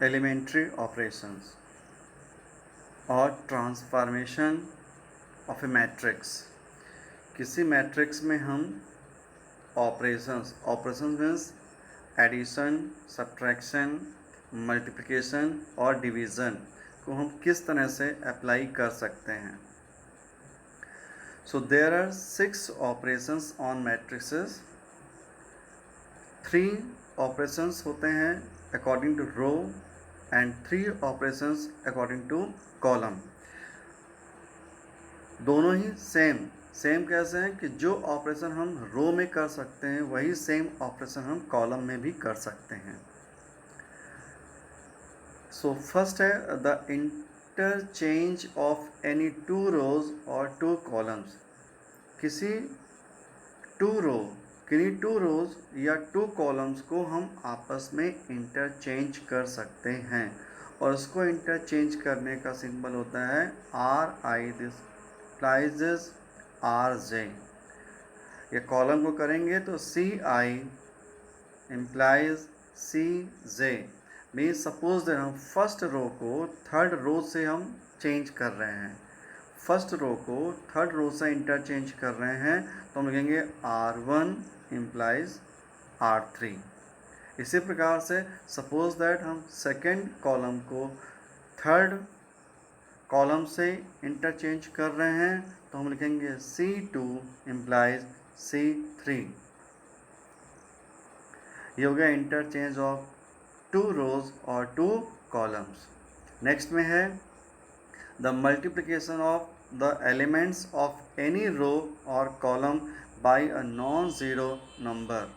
elementary operations और transformation of a matrix. किसी matrix में हम operations means addition, subtraction, multiplication और डिवीज़न को हम किस तरह से अप्लाई कर सकते हैं। So there are 6 operations on matrices. 3 operations होते हैं according to row and 3 operations according to column. दोनों ही सेम कैसे हैं कि जो ऑपरेशन हम रो में कर सकते हैं वही सेम ऑपरेशन हम कॉलम में भी कर सकते हैं। सो फर्स्ट है द इंटरचेंज ऑफ एनी 2 रोज और 2 कॉलम्स। किसी 2 रोज या 2 कॉलम्स को हम आपस में इंटरचेंज कर सकते हैं और उसको इंटरचेंज करने का सिंबल होता है RI। This implies RJ। ये कॉलम को करेंगे तो CI implies CJ। Means suppose that हम फर्स्ट रो को थर्ड रो से हम चेंज कर रहे हैं, फर्स्ट रो को थर्ड रो से इंटरचेंज कर रहे हैं तो हम लिखेंगे R1 implies R3। इसी प्रकार से सपोज दैट हम सेकेंड कॉलम को थर्ड कॉलम से इंटरचेंज कर रहे हैं तो हम लिखेंगे C2 implies C3। ये हो गया इंटरचेंज ऑफ 2 रोज और 2 कॉलम्स। नेक्स्ट में है the multiplication of the elements of any row और column by a non zero number.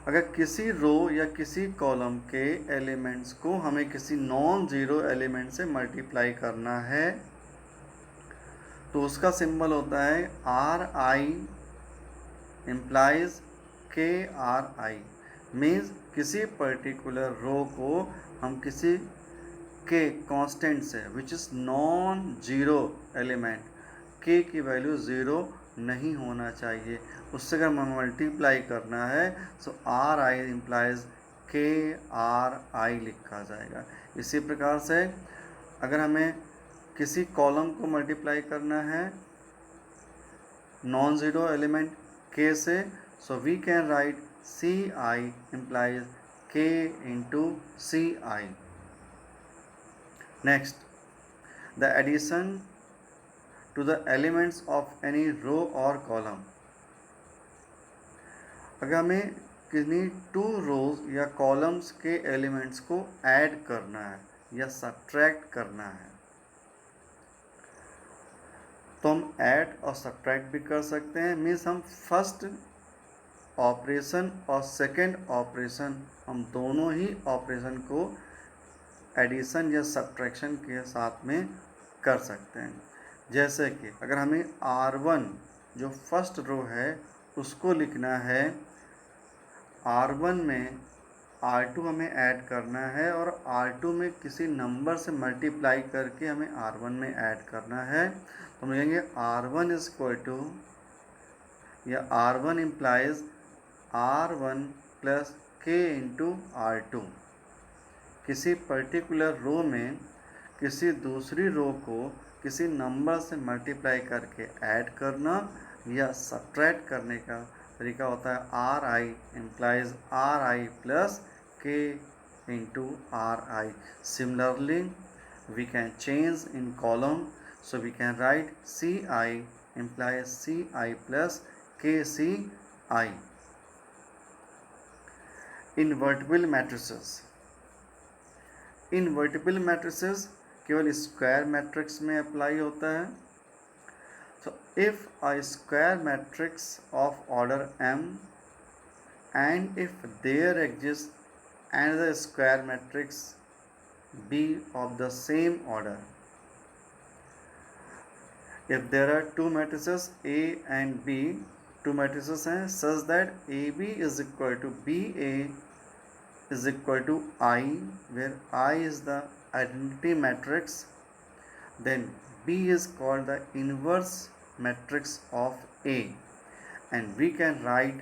अगर किसी रो या किसी कॉलम के एलिमेंट्स को हमें किसी नॉन ज़ीरो एलिमेंट से मल्टीप्लाई करना है तो उसका सिंबल होता है RI implies KRI। मीन्स किसी पर्टिकुलर रो को हम किसी के कांस्टेंट से which is non zero element, के की वैल्यू ज़ीरो नहीं होना चाहिए, उससे अगर हमें मल्टीप्लाई करना है सो RI implies KRI लिखा जाएगा। इसी प्रकार से अगर हमें किसी कॉलम को मल्टीप्लाई करना है नॉन ज़ीरो एलिमेंट K से so we can write CI implies K into CI। Next, the addition to the elements of any row or column। अगर हमें किन्हीं 2 रोज या कॉलम्स के एलिमेंट्स को ऐड करना है या सब्ट्रैक्ट करना है तो हम ऐड और सब्ट्रैक्ट भी कर सकते हैं। मीन्स हम फर्स्ट ऑपरेशन और सेकेंड ऑपरेशन हम दोनों ही ऑपरेशन को एडिशन या सब्ट्रैक्शन के साथ में कर सकते हैं। जैसे कि अगर हमें R1 जो फर्स्ट रो है उसको लिखना है, R1 में R2 हमें ऐड करना है और R2 में किसी नंबर से मल्टीप्लाई करके हमें R1 में ऐड करना है तो हम लिखेंगे R1 इज इक्वल टू या R1 implies R1 plus K into R2। किसी पर्टिकुलर रो में किसी दूसरी रो को किसी नंबर से मल्टीप्लाई करके ऐड करना या सब्ट्रैक्ट करने का तरीका होता है RI implies RI plus K into RI। Similarly, we can change in column, so we can write CI implies CI plus KCI। Invertible matrices। Invertible matrices केवल स्क्वायर मैट्रिक्स में अप्लाई होता है। So if a square matrix of order M and if there exist another square matrix B of the same order, if there are 2 matrices A and B, 2 matrices हैं such that AB is equal to BA is equal to I, where I is the identity matrix, then B is called the inverse matrix of A and we can write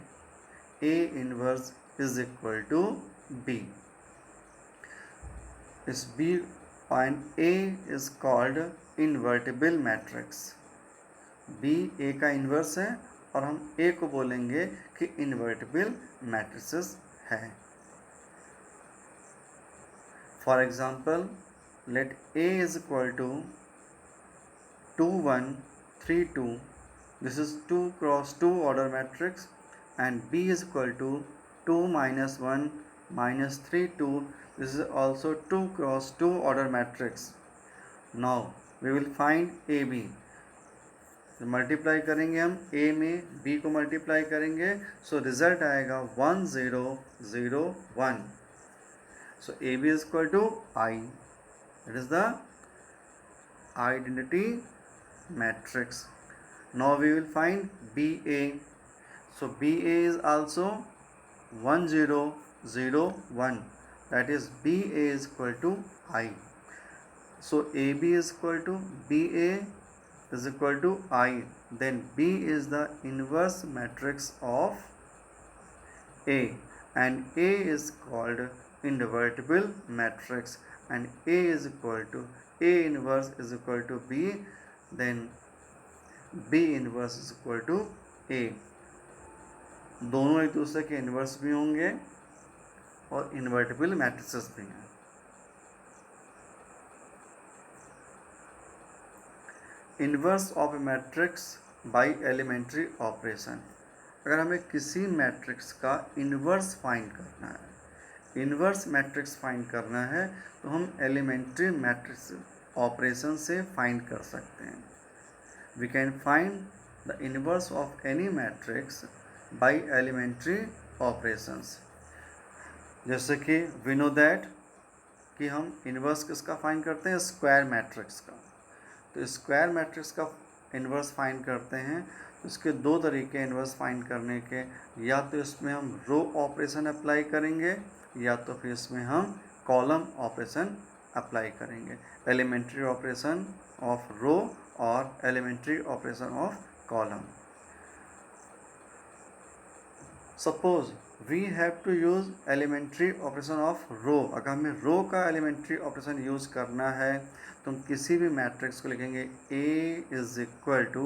A inverse is equal to B। इस B and A is called invertible matrix. B A का inverse है और हम A को बोलेंगे कि invertible matrices है. For example, let A is equal to 2 1 3 2. This is 2 cross 2 order matrix, and B is equal to 2 minus 1 minus 3 2. This is also 2 cross 2 order matrix. Now we will find AB. Multiply करेंगे हम A में B को multiply करेंगे, so result आएगा 1 0 0 1. सो AB is equal to I. It is the identity matrix. Now we will find BA. So BA is also 1 0 0 1. That is BA is equal to I. So AB is equal to BA is equal to I. Then B is the inverse matrix of A, and A is called invertible matrix, and A is equal to A inverse is equal to B. Then B inverse is equal to A. दोनों एक दूसरे के inverse भी होंगे और invertible matrices भी हैं. Inverse of a matrix by elementary operation. अगर हमें किसी मैट्रिक्स का इन्वर्स फाइंड करना है, इन्वर्स मैट्रिक्स फाइंड करना है, तो हम एलिमेंट्री मैट्रिक्स ऑपरेशन से फाइंड कर सकते हैं. We can find the inverse of any matrix by elementary operations. जैसे कि वी नो दैट कि हम इन्वर्स किसका फाइंड करते हैं, स्क्वायर मैट्रिक्स का. तो स्क्वायर मैट्रिक्स का इन्वर्स फाइंड करते हैं. तो इसके दो तरीके इन्वर्स फाइंड करने के, या तो इसमें हम रो ऑपरेशन अप्लाई करेंगे, या तो फिर इसमें हम कॉलम ऑपरेशन अप्लाई करेंगे. एलिमेंट्री ऑपरेशन ऑफ रो और elementary operation of column. Suppose we have to use elementary operation of row. अगर हमें रो का एलिमेंट्री ऑपरेशन यूज़ करना है तो हम किसी भी मैट्रिक्स को लिखेंगे A is equal to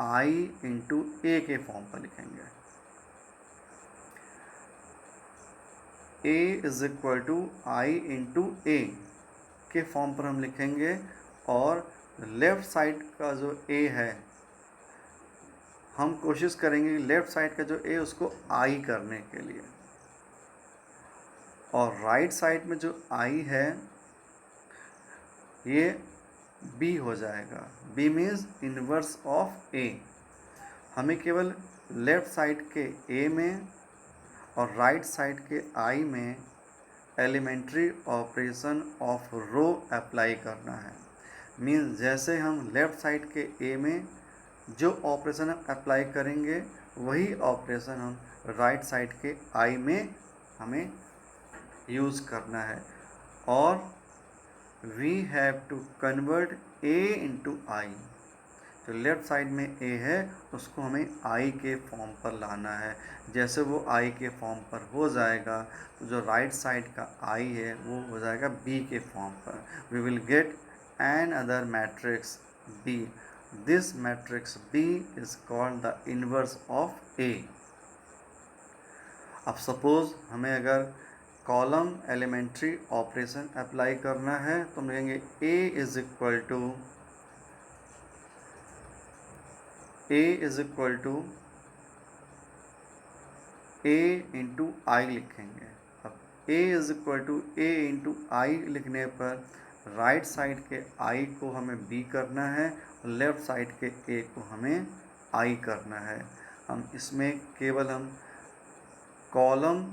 I into A के फॉर्म पर लिखेंगे. A is equal to I into A के फॉर्म पर हम लिखेंगे, और लेफ्ट साइड का जो A है हम कोशिश करेंगे लेफ्ट साइड का जो A उसको I करने के लिए, और राइट साइड में जो I है ये B हो जाएगा. B means inverse of A. हमें केवल लेफ्ट साइड के A में और राइट साइड के I में elementary operation of row apply करना है. मीन्स जैसे हम लेफ्ट साइड के A में जो ऑपरेशन हम अप्लाई करेंगे वही ऑपरेशन हम राइट साइड के I में हमें यूज़ करना है. और we have to convert A into I. तो लेफ्ट साइड में A है उसको हमें I के फॉर्म पर लाना है. जैसे वो I के फॉर्म पर हो जाएगा तो जो राइट साइड का I है वो हो जाएगा B के फॉर्म पर. We will get an other matrix B. This matrix B is called the inverse of A. अब सपोज हमें अगर कॉलम एलिमेंट्री ऑपरेशन अप्लाई करना है तो हम लिखेंगे A is equal to A into I लिखेंगे. अब A is equal to A into I लिखने पर राइट साइड के I को हमें B करना है और लेफ्ट साइड के A को हमें I करना है. हम इसमें केवल हम कॉलम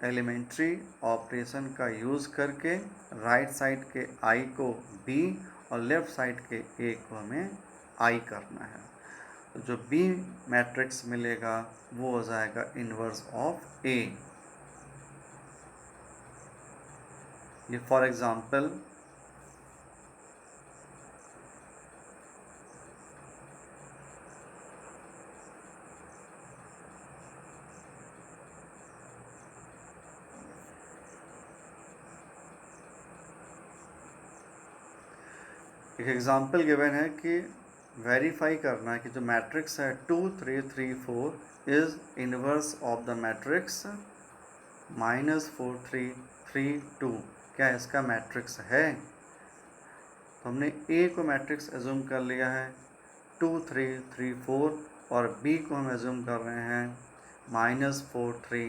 एलिमेंट्री ऑपरेशन का यूज़ करके राइट साइड के I को B और लेफ्ट साइड के A को हमें I करना है. तो जो B मैट्रिक्स मिलेगा वो हो जाएगा इन्वर्स ऑफ A. ये फॉर एग्ज़ाम्पल एक एग्जांपल गिवन है कि वेरीफाई करना है कि जो मैट्रिक्स है 2 3 3 4 is inverse of the matrix -4 3 3 2, क्या इसका मैट्रिक्स है। तो हमने ए को मैट्रिक्स एज्यूम कर लिया है 2 3 3 4 और बी को हम एज्यूम कर रहे हैं -4 3